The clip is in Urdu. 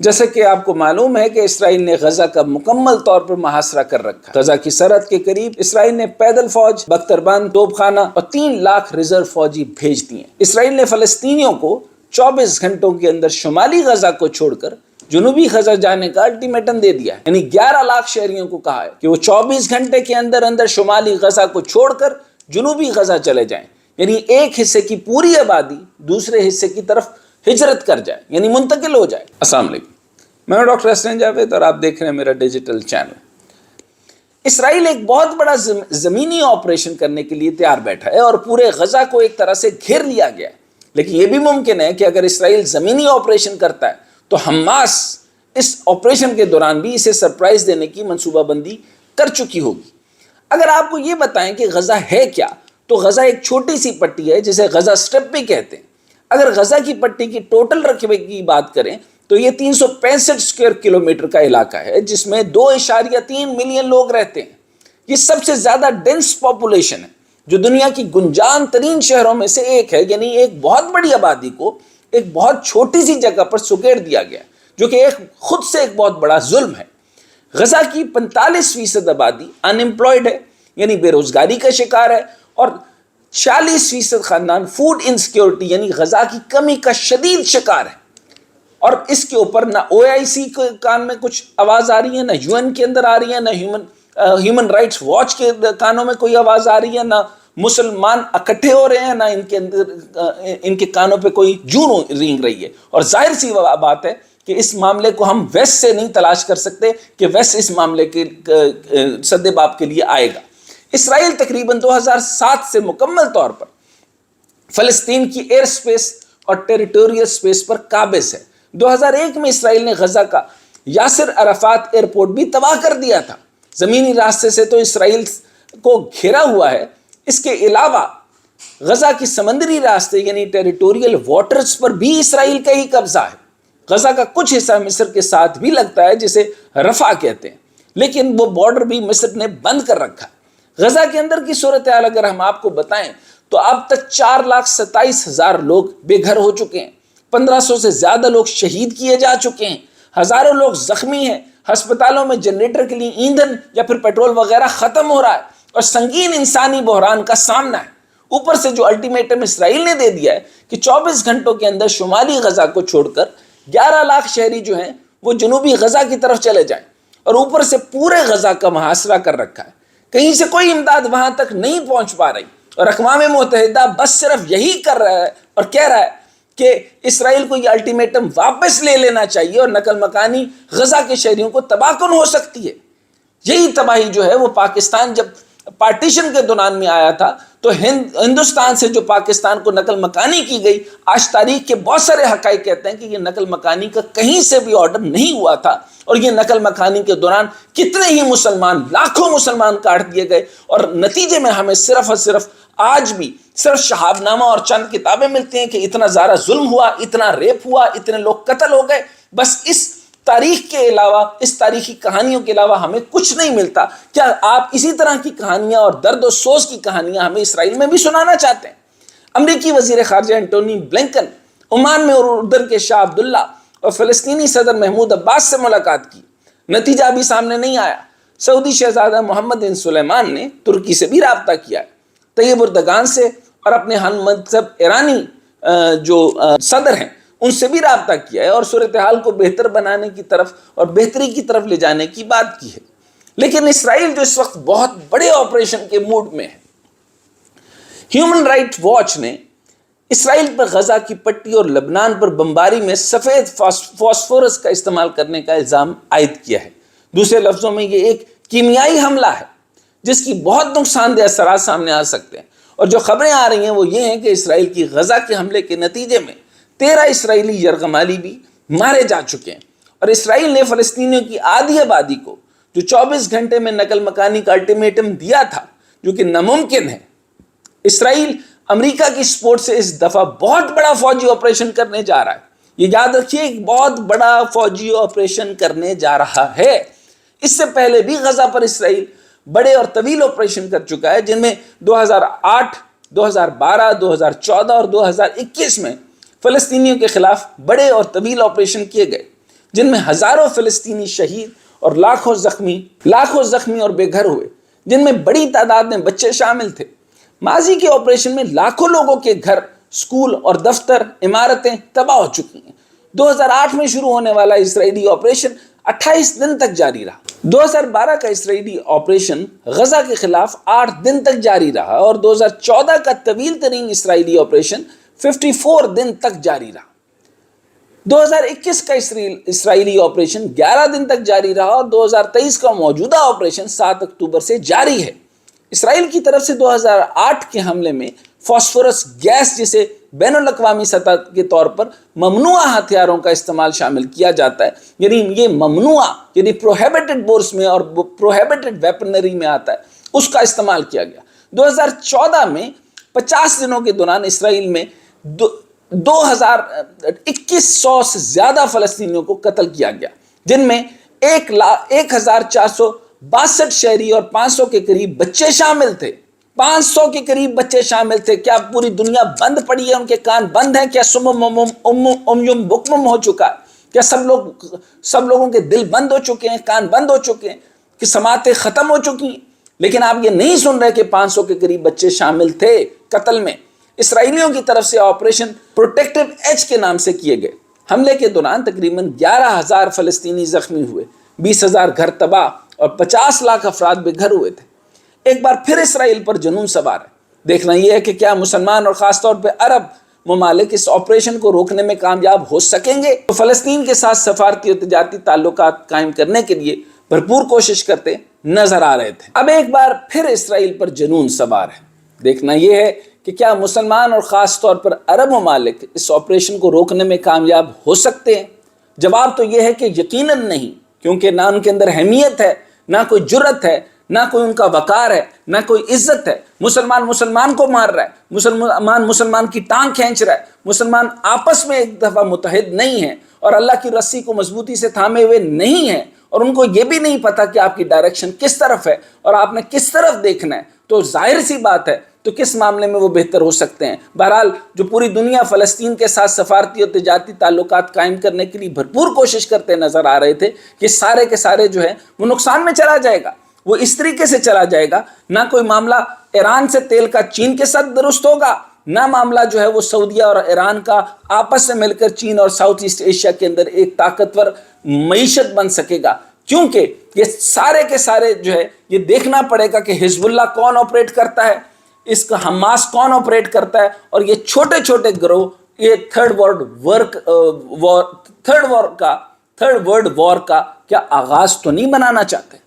جیسے کہ آپ کو معلوم ہے کہ اسرائیل نے غزہ کا مکمل طور پر محاصرہ کر رکھا ہے۔ غزہ کی سرحد کے قریب اسرائیل نے پیدل فوج، بختربند توپ خانہ اور 3 لاکھ ریزرو فوجی بھیج دیے۔ اسرائیل نے فلسطینیوں کو 24 گھنٹوں کے اندر شمالی غزہ کو چھوڑ کر جنوبی غزہ جانے کا الٹیمیٹم دے دیا ہے، یعنی 11 لاکھ شہریوں کو کہا ہے کہ وہ 24 گھنٹے کے اندر اندر شمالی غزہ کو چھوڑ کر جنوبی غزہ چلے جائیں، یعنی ایک حصے کی پوری آبادی دوسرے حصے کی طرف ہجرت کر جائے، یعنی منتقل ہو جائے۔ السلام علیکم، میں ڈاکٹر حسن جاوید اور آپ دیکھ رہے ہیں میرا ڈیجیٹل چینل۔ اسرائیل ایک بہت بڑا زمینی آپریشن کرنے کے لیے تیار بیٹھا ہے اور پورے غزہ کو ایک طرح سے گھیر لیا گیا ہے، لیکن یہ بھی ممکن ہے کہ اگر اسرائیل زمینی آپریشن کرتا ہے تو حماس اس آپریشن کے دوران بھی اسے سرپرائز دینے کی منصوبہ بندی کر چکی ہوگی۔ اگر آپ کو یہ بتائیں کہ غزہ ہے کیا، تو غزہ ایک چھوٹی سی پٹی ہے جسے غزہ اسٹرپ بھی کہتے ہیں۔ اگر غزہ کی پٹی کی ٹوٹل رقبے کی بات کریں تو یہ 365 اسکوائر کلومیٹر کا علاقہ ہے، جس میں 2.3 ملین لوگ رہتے ہیں۔ یہ سب سے زیادہ ڈینس پاپولیشن ہے جو دنیا کی گنجان ترین شہروں میں سے ایک ہے، یعنی ایک بہت بڑی آبادی کو ایک بہت چھوٹی سی جگہ پر سکیڑ دیا گیا، جو کہ خود سے ایک بہت بڑا ظلم ہے۔ غزہ کی 45% آبادی ان امپلائڈ ہے، یعنی بے روزگاری کا شکار ہے، اور 40% خاندان فوڈ انسیکیورٹی یعنی غذا کی کمی کا شدید شکار ہے۔ اور اس کے اوپر نہ OIC کے کان میں کچھ آواز آ رہی ہے، نہ UN کے اندر آ رہی ہے، نہ ہیومن رائٹس واچ کے کانوں میں کوئی آواز آ رہی ہے، نہ مسلمان اکٹھے ہو رہے ہیں، نہ ان کے کانوں پہ کوئی جوں رینگ رہی ہے۔ اور ظاہر سی بات ہے کہ اس معاملے کو ہم ویسٹ سے نہیں تلاش کر سکتے کہ ویسٹ اس معاملے کے سد باب کے لیے آئے گا۔ اسرائیل تقریباً 2007 سے مکمل طور پر فلسطین کی ایئر سپیس اور ٹیریٹوریل سپیس پر قابض ہے۔ 2001 میں اسرائیل نے غزہ کا یاسر عرفات ایئرپورٹ بھی تباہ کر دیا تھا۔ زمینی راستے سے تو اسرائیل کو گھیرا ہوا ہے، اس کے علاوہ غزہ کی سمندری راستے یعنی ٹیریٹوریل واٹرز پر بھی اسرائیل کا ہی قبضہ ہے۔ غزہ کا کچھ حصہ مصر کے ساتھ بھی لگتا ہے جسے رفح کہتے ہیں، لیکن وہ بارڈر بھی مصر نے بند کر رکھا ہے۔ غزہ کے اندر کی صورتحال اگر ہم آپ کو بتائیں تو اب تک 4,27,000 لوگ بے گھر ہو چکے ہیں، 1500 سے زیادہ لوگ شہید کیے جا چکے ہیں، ہزاروں لوگ زخمی ہیں، ہسپتالوں میں جنریٹر کے لیے ایندھن یا پھر پیٹرول وغیرہ ختم ہو رہا ہے، اور سنگین انسانی بحران کا سامنا ہے۔ اوپر سے جو الٹیمیٹم اسرائیل نے دے دیا ہے کہ 24 گھنٹوں کے اندر شمالی غزہ کو چھوڑ کر 11 لاکھ شہری جو ہیں وہ جنوبی غزہ کی طرف چلے جائیں، اور اوپر سے پورے غزہ کا محاصرہ کر رکھا ہے۔ کہیں سے کوئی امداد وہاں تک نہیں پہنچ پا رہی، اور اقوام متحدہ بس صرف یہی کر رہا ہے اور کہہ رہا ہے کہ اسرائیل کو یہ الٹیمیٹم واپس لے لینا چاہیے اور نقل مکانی غزہ کے شہریوں کو تباہ کن ہو سکتی ہے۔ یہی تباہی جو ہے وہ پاکستان جب پارٹیشن کے دوران میں آیا تھا تو ہندوستان سے جو پاکستان کو نقل مکانی کی گئی، آج تاریخ کے بہت سارے حقائق کہتے ہیں کہ یہ نقل مکانی کا کہیں سے بھی آرڈر نہیں ہوا تھا، اور یہ نقل مکانی کے دوران کتنے ہی مسلمان، لاکھوں مسلمان کاٹ دیے گئے، اور نتیجے میں ہمیں صرف اور صرف آج بھی صرف شہاب نامہ اور چند کتابیں ملتی ہیں کہ اتنا زیادہ ظلم ہوا، اتنا ریپ ہوا، اتنے لوگ قتل ہو گئے۔ بس اس تاریخ کے علاوہ، اس تاریخی کہانیوں کے علاوہ ہمیں کچھ نہیں ملتا۔ کیا آپ اسی طرح کی کہانیاں اور درد و سوز کی کہانیاں ہمیں اسرائیل میں بھی سنانا چاہتے ہیں؟ امریکی وزیر خارجہ اینٹونی بلنکن عمان میں اردن کے شاہ عبداللہ اور فلسطینی صدر محمود عباس سے ملاقات کی، نتیجہ ابھی سامنے نہیں آیا۔ سعودی شہزادہ محمد بن سلیمان نے ترکی سے بھی رابطہ کیا ہے، طیب اردگان سے اور اپنے ہم مذہب ایرانی جو صدر ہیں ان سے بھی رابطہ کیا ہے، اور صورتحال کو بہتر بنانے کی طرف اور بہتری کی طرف لے جانے کی بات کی ہے۔ لیکن اسرائیل جو اس وقت بہت بڑے آپریشن کے موڈ میں ہے، ہیومن رائٹ واچ نے اسرائیل پر غزہ کی پٹی اور لبنان پر بمباری میں سفید فاسفورس کا استعمال کرنے کا الزام عائد کیا ہے۔ دوسرے لفظوں میں یہ ایک کیمیائی حملہ ہے جس کی بہت نقصان دہ اثرات سامنے آ سکتے ہیں، اور جو خبریں آ رہی ہیں وہ یہ ہیں کہ اسرائیل کی غزہ کے حملے کے نتیجے میں 13 اسرائیلی یرغمالی بھی مارے جا چکے ہیں، اور اسرائیل نے فلسطینیوں کی آدھی آبادی کو جو 24 گھنٹے میں نقل مکانی کا الٹیمیٹم دیا تھا، جو کہ ناممکن ہے۔ اسرائیل امریکہ کی سپورٹ سے اس دفعہ بہت بڑا فوجی آپریشن کرنے جا رہا ہے۔ یہ یاد رکھیے، ایک بہت بڑا فوجی آپریشن کرنے جا رہا ہے۔ اس سے پہلے بھی غزہ پر اسرائیل بڑے اور طویل آپریشن کر چکا ہے، جن میں 2008، 2012، 2014 اور 2021 میں فلسطینیوں کے خلاف بڑے اور طویل آپریشن کیے گئے۔ جن میں ہزاروں فلسطینی شہید اور لاکھوں زخمی اور بے گھر ہوئے، جن میں بڑی تعداد میں بچے شامل تھے۔ ماضی کے آپریشن میں لاکھوں لوگوں کے گھر، سکول اور دفتر، عمارتیں تباہ ہو چکی ہیں۔ 2008 میں شروع ہونے والا اسرائیلی آپریشن 28 دن تک جاری رہا۔ 2012 کا اسرائیلی آپریشن غزہ کے خلاف 8 دن تک جاری رہا اور 2014 کا طویل ترین اسرائیلی آپریشن 54 دن تک جاری رہا۔ 2021 کا اسرائیلی آپریشن 11 دن تک جاری رہا اور 2023 کا موجودہ آپریشن 7 اکتوبر سے جاری ہے۔ اسرائیل کی طرف سے 2008 کے حملے میں فاسفورس گیس، جسے بین الاقوامی سطح کے طور پر ممنوع ہتھیاروں کا استعمال شامل کیا جاتا ہے، یعنی یہ ممنوع، یعنی پروہیبٹڈ بورس میں اور پروہیبٹڈ ویپنری میں آتا ہے، اس کا استعمال کیا گیا۔ 2014 میں 50 دنوں کے دوران اسرائیل میں 2100 سے زیادہ فلسطینیوں کو قتل کیا گیا، جن میں 1462 شہری اور 500 کے قریب بچے شامل تھے۔ 500 کے قریب بچے شامل تھے۔ کیا پوری دنیا بند پڑی ہے؟ ان کے کان بند ہیں؟ کیا سمم امیم بکمم ہو چکا ہے؟ کیا سب لوگوں کے دل بند ہو چکے ہیں، کان بند ہو چکے ہیں، کہ سماعتیں ختم ہو چکی ہیں؟ لیکن آپ یہ نہیں سن رہے کہ 500 کے قریب بچے شامل تھے قتل میں۔ اسرائیلیوں کی طرف سے آپریشن پروٹیکٹیو ایج کے نام سے کیے گئے حملے کے دوران تقریباً 11,000 فلسطینی زخمی ہوئے، 20,000 گھر تباہ اور 50 لاکھ افراد بے گھر ہوئے تھے۔ ایک بار پھر اسرائیل پر جنون سوار ہے۔ دیکھنا یہ ہے کہ کیا مسلمان اور خاص طور پہ عرب ممالک اس آپریشن کو روکنے میں کامیاب ہو سکیں گے؟ تو فلسطین کے ساتھ سفارتی اور تجارتی تعلقات قائم کرنے کے لیے بھرپور کوشش کرتے نظر آ رہے تھے۔ اب ایک بار پھر اسرائیل پر جنون سوار ہے۔ دیکھنا یہ ہے کہ کیا مسلمان اور خاص طور پر عرب ممالک اس آپریشن کو روکنے میں کامیاب ہو سکتے ہیں؟ جواب تو یہ ہے کہ یقیناً نہیں، کیونکہ نہ ان کے اندر اہمیت ہے، نہ کوئی جرت ہے، نہ کوئی ان کا وقار ہے، نہ کوئی عزت ہے۔ مسلمان کو مار رہا ہے، مسلمان کی ٹانگ کھینچ رہا ہے، مسلمان آپس میں ایک دفعہ متحد نہیں ہیں اور اللہ کی رسی کو مضبوطی سے تھامے ہوئے نہیں ہیں، اور ان کو یہ بھی نہیں پتا کہ آپ کی ڈائریکشن کس طرف ہے اور آپ نے کس طرف دیکھنا ہے۔ تو ظاہر سی بات ہے، تو کس معاملے میں وہ بہتر ہو سکتے ہیں؟ بہرحال جو پوری دنیا فلسطین کے ساتھ سفارتی اور تجارتی تعلقات قائم کرنے کے لیے بھرپور کوشش کرتے نظر آ رہے تھے، کہ سارے کے سارے جو ہے وہ نقصان میں چلا جائے گا۔ وہ اس طریقے سے چلا جائے گا، نہ کوئی معاملہ ایران سے تیل کا چین کے ساتھ درست ہوگا، نہ معاملہ جو ہے وہ سعودیہ اور ایران کا آپس سے مل کر چین اور ساؤتھ ایسٹ ایشیا کے اندر ایک طاقتور معیشت بن سکے گا، کیونکہ یہ سارے کے سارے جو ہے یہ دیکھنا پڑے گا کہ حزب اللہ کون آپریٹ کرتا ہے، اس کا حماس کون آپریٹ کرتا ہے، اور یہ چھوٹے چھوٹے گروہ یہ تھرڈ ورلڈ وار کا کیا آغاز تو نہیں بنانا چاہتے۔